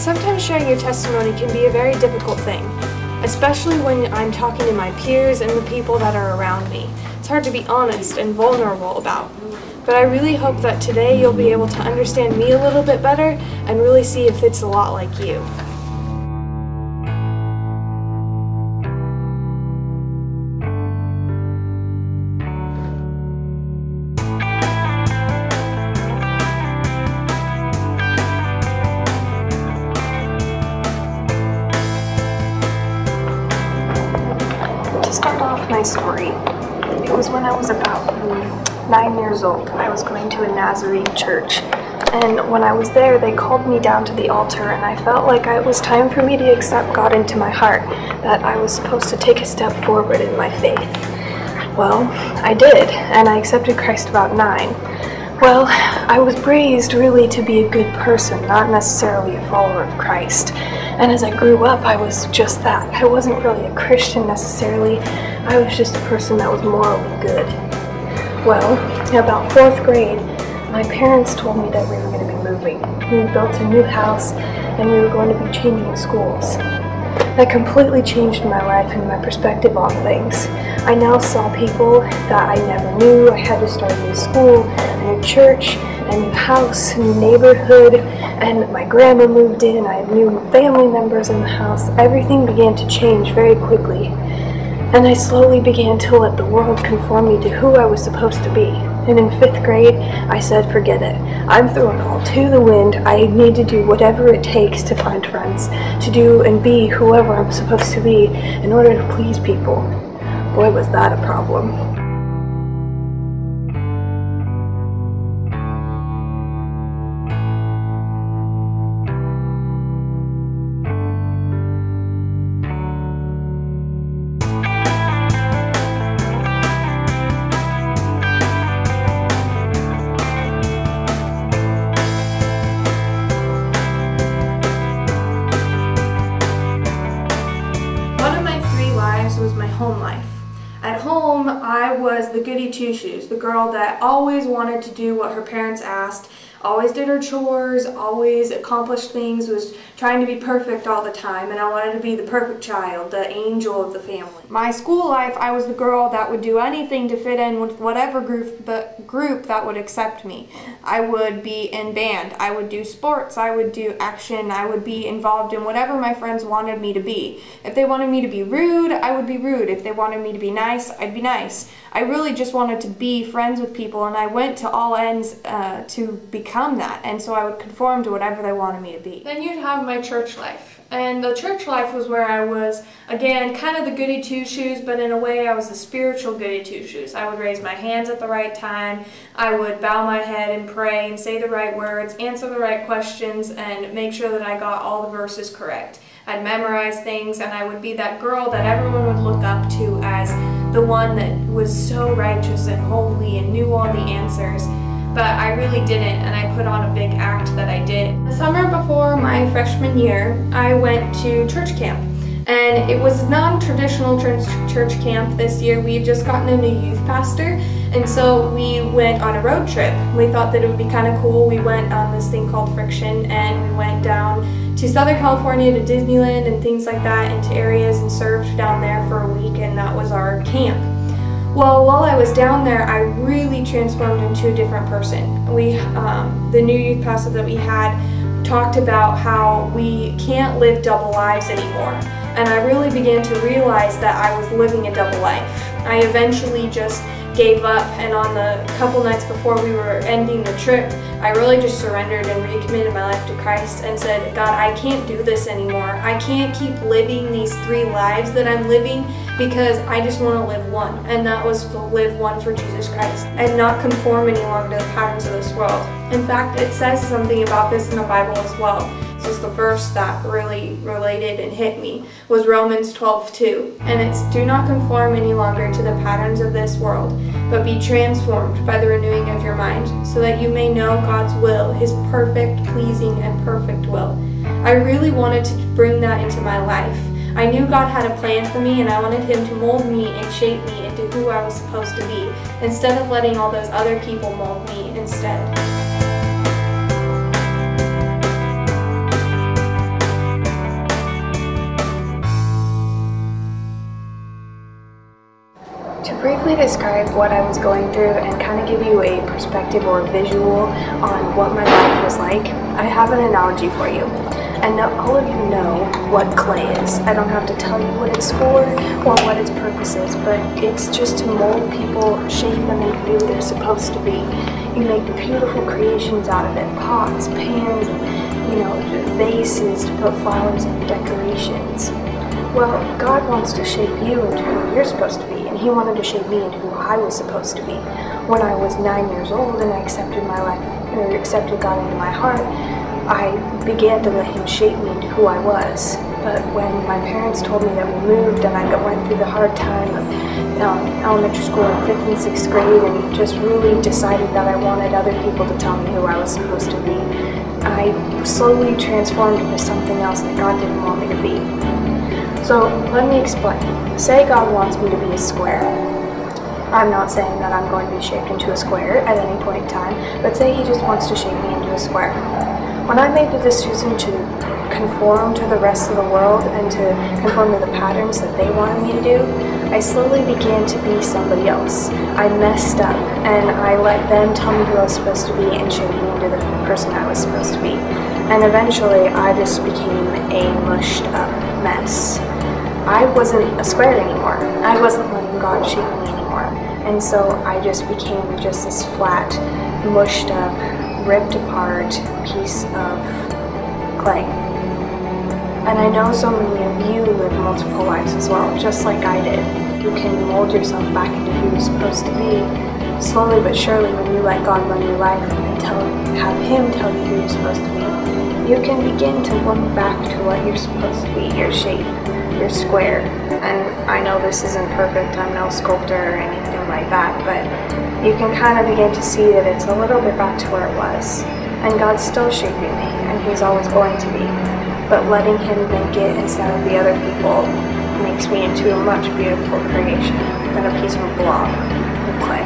Sometimes sharing your testimony can be a very difficult thing, especially when I'm talking to my peers and the people that are around me. It's hard to be honest and vulnerable about. But I really hope that today you'll be able to understand me a little bit better and really see if it's a lot like you. To start off my story, it was when I was about 9 years old. I was going to a Nazarene church, and when I was there, they called me down to the altar, and I felt like it was time for me to accept God into my heart, that I was supposed to take a step forward in my faith. Well, I did, and I accepted Christ about 9. Well, I was raised really to be a good person, not necessarily a follower of Christ. And as I grew up, I was just that. I wasn't really a Christian necessarily. I was just a person that was morally good. Well, in about 4th grade, my parents told me that we were going to be moving. We built a new house, and we were going to be changing schools. That completely changed my life and my perspective on things. I now saw people that I never knew. I had to start a new school, a new church, a new house, a new neighborhood, and my grandma moved in. I had new family members in the house. Everything began to change very quickly, and I slowly began to let the world conform me to who I was supposed to be. And in 5th grade, I said, forget it. I'm throwing all to the wind. I need to do whatever it takes to find friends, to do and be whoever I'm supposed to be in order to please people. Boy, was that a problem. Was my home life. At home, I was the goody two-shoes, the girl that always wanted to do what her parents asked, always did her chores, always accomplished things, was trying to be perfect all the time, and I wanted to be the perfect child, the angel of the family. My school life, I was the girl that would do anything to fit in with whatever group that would accept me. I would be in band, I would do sports, I would do action, I would be involved in whatever my friends wanted me to be. If they wanted me to be rude, I would be rude. If they wanted me to be nice, I'd be nice. I really just wanted to be friends with people, and I went to all ends to become that, and so I would conform to whatever they wanted me to be. Then you'd have my church life, and the church life was where I was, again, kind of the goody two-shoes, but in a way I was the spiritual goody two-shoes. I would raise my hands at the right time, I would bow my head and pray and say the right words, answer the right questions, and make sure that I got all the verses correct. I'd memorize things, and I would be that girl that everyone would look up to as the one that was so righteous and holy and knew all the answers. But I really didn't, and I put on a big act that I did. The summer before my freshman year, I went to church camp. And it was non-traditional church camp this year. We had just gotten a new youth pastor, and so we went on a road trip. We thought that it would be kind of cool. We went on this thing called Friction, and we went down to Southern California to Disneyland and things like that, into areas, and served down there for a week, and that was our camp. Well, while I was down there, I really transformed into a different person. The new youth pastor that we had talked about how we can't live double lives anymore. And I really began to realize that I was living a double life. I eventually just gave up, and on the couple nights before we were ending the trip, I really just surrendered and recommitted my life to Christ and said, God, I can't do this anymore. I can't keep living these 3 lives that I'm living, because I just want to live one, and that was to live one for Jesus Christ and not conform any longer to the patterns of this world. In fact, it says something about this in the Bible as well. This is the verse that really related and hit me, was Romans 12:2, and it's, do not conform any longer to the patterns of this world, but be transformed by the renewing of your mind, so that you may know God's will, His perfect, pleasing, and perfect will. I really wanted to bring that into my life. I knew God had a plan for me, and I wanted Him to mold me and shape me into who I was supposed to be, instead of letting all those other people mold me instead. briefly describe what I was going through and kind of give you a perspective or a visual on what my life was like, I have an analogy for you. And all of you know what clay is. I don't have to tell you what it's for or what its purpose is, but it's just to mold people, shape them into who they're supposed to be. You make beautiful creations out of it, pots, pans, vases to put flowers and decorations. Well, God wants to shape you into who you're supposed to be, and He wanted to shape me into who I was supposed to be. When I was 9 years old and I accepted God into my heart, I began to let Him shape me into who I was. But when my parents told me that we moved and I went through the hard time of elementary school in 5th and 6th grade and just really decided that I wanted other people to tell me who I was supposed to be, I slowly transformed into something else that God didn't want me to be. So let me explain. Say God wants me to be a square. I'm not saying that I'm going to be shaped into a square at any point in time, but say He just wants to shape me into a square. When I made the decision to conform to the rest of the world and to conform to the patterns that they wanted me to do, I slowly began to be somebody else. I messed up and I let them tell me who I was supposed to be and shape me into the person I was supposed to be. And eventually I just became a mushed up mess. I wasn't a square anymore. I wasn't letting God shape me anymore. And so I just became just this flat, mushed up, ripped apart piece of clay. And I know so many of you live multiple lives as well, just like I did. You can mold yourself back into who you're supposed to be, slowly but surely when you let God run your life and have Him tell you who you're supposed to be. You can begin to look back to what you're supposed to be, your shape, your square. And I know this isn't perfect, I'm no sculptor or anything like that, but you can kind of begin to see that it's a little bit back to where it was. And God's still shaping me, and He's always going to be. But letting Him make it instead of the other people makes me into a much beautiful creation than a piece of a blob of clay.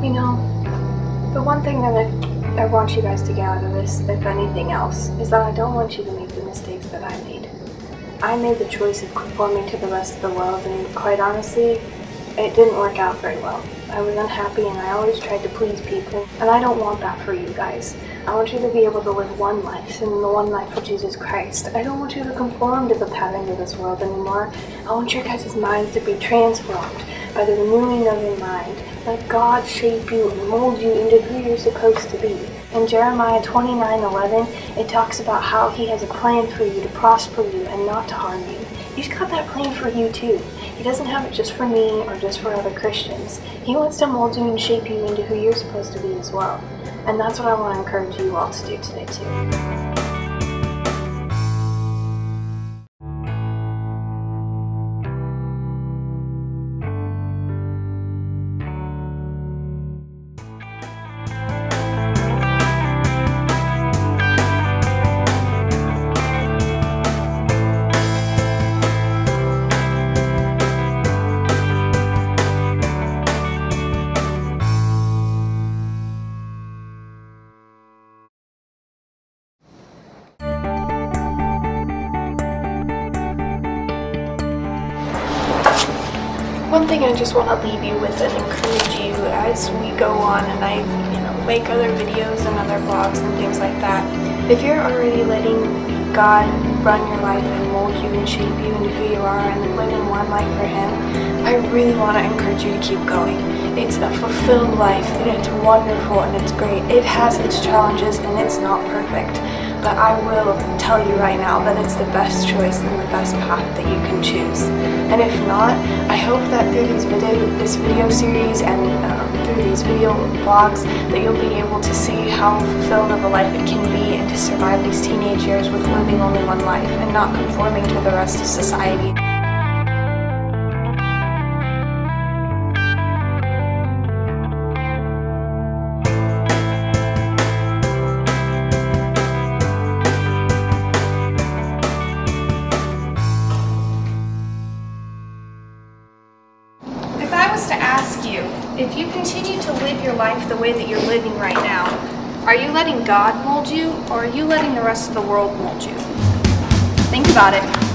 You know, the one thing that I want you guys to get out of this, if anything else, is that I don't want you to make the mistakes that I made. I made the choice of conforming to the rest of the world, and quite honestly, it didn't work out very well. I was unhappy and I always tried to please people, and I don't want that for you guys. I want you to be able to live one life, and the one life of Jesus Christ. I don't want you to conform to the patterns of this world anymore. I want your guys' minds to be transformed by the renewing of your mind. Let God shape you and mold you into who you're supposed to be. In Jeremiah 29:11, it talks about how He has a plan for you to prosper you and not to harm you. He's got that plan for you too. He doesn't have it just for me or just for other Christians. He wants to mold you and shape you into who you're supposed to be as well. And that's what I want to encourage you all to do today too. One thing I just want to leave you with and encourage you as we go on and I make other videos and other vlogs and things like that. If you're already letting God run your life and mold you and shape you into who you are and living one life for Him, I really want to encourage you to keep going. It's a fulfilled life and it's wonderful and it's great. It has its challenges and it's not perfect. But I will tell you right now that it's the best choice and the best path that you can choose. And if not, I hope that through this video series and through these video vlogs that you'll be able to see how fulfilled of a life it can be and to survive these teenage years with living only one life and not conforming to the rest of society. If you continue continue to live your life the way that you're living right now, are you letting God mold you, or are you letting the rest of the world mold you? Think about it.